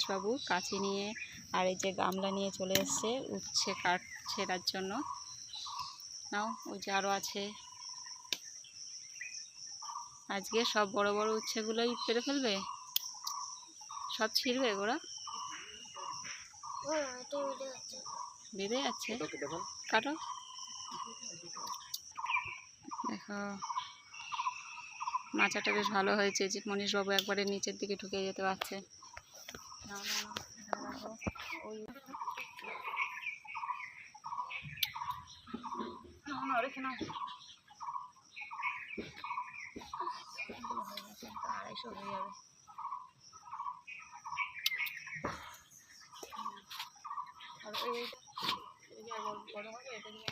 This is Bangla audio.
মনীশবাবু কাঁচি নিয়ে আর এই যে গামলা নিয়ে চলে এসছে উচ্ছে কাঠ ছেঁড়ার জন্য। নাও ওই যে আরও আছে, আজকে সব বড় বড় উচ্ছেগুলোই পেরে ফেলবে, সব ছিঁড়বে ওরা, বেঁধে যাচ্ছে। কাটো, দেখো মাচাটা বেশ ভালো হয়েছে যে মনীশবাবু একবারে নিচের দিকে ঢুকে যেতে পারছে। আড়াইশো হয়ে যাবে। আর বড় হবে এটা নিয়ে